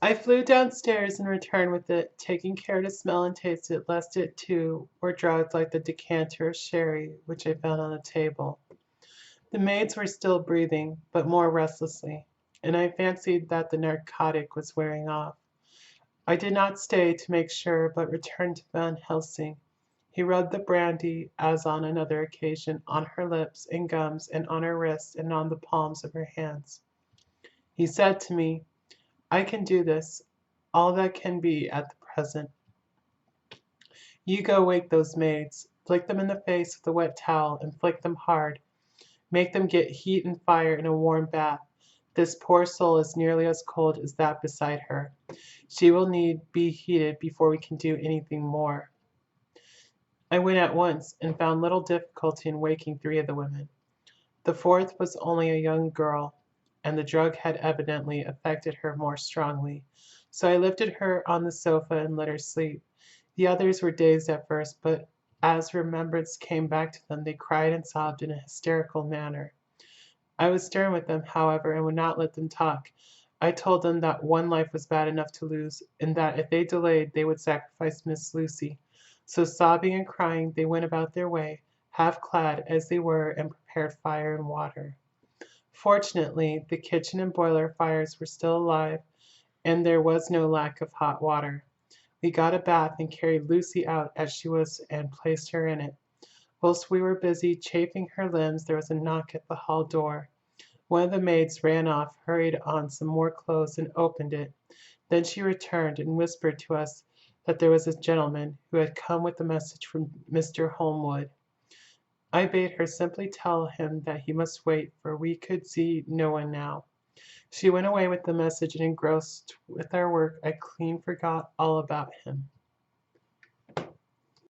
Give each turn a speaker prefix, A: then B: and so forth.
A: I flew downstairs and returned with it, taking care to smell and taste it, lest it too were drugged like the decanter of sherry which I found on the table. The maids were still breathing, but more restlessly, and I fancied that the narcotic was wearing off. I did not stay to make sure, but returned to Van Helsing. He rubbed the brandy, as on another occasion, on her lips and gums, and on her wrists and on the palms of her hands. He said to me, "I can do this, all that can be at the present. You go wake those maids, flick them in the face with a wet towel, and flick them hard. Make them get heat and fire in a warm bath. This poor soul is nearly as cold as that beside her. She will need be heated before we can do anything more." I went at once, and found little difficulty in waking three of the women. The fourth was only a young girl, and the drug had evidently affected her more strongly, so I lifted her on the sofa and let her sleep. The others were dazed at first, but as remembrance came back to them, they cried and sobbed in a hysterical manner. I was stern with them, however, and would not let them talk. I told them that one life was bad enough to lose, and that if they delayed they would sacrifice Miss Lucy. So sobbing and crying, they went about their way, half clad as they were, and prepared fire and water. Fortunately, the kitchen and boiler fires were still alive, and there was no lack of hot water. We got a bath and carried Lucy out as she was and placed her in it. Whilst we were busy chafing her limbs, there was a knock at the hall door. One of the maids ran off, hurried on some more clothes, and opened it. Then she returned and whispered to us that there was a gentleman who had come with a message from Mr. Holmwood. I bade her simply tell him that he must wait, for we could see no one now. She went away with the message, and engrossed with our work, I clean forgot all about him.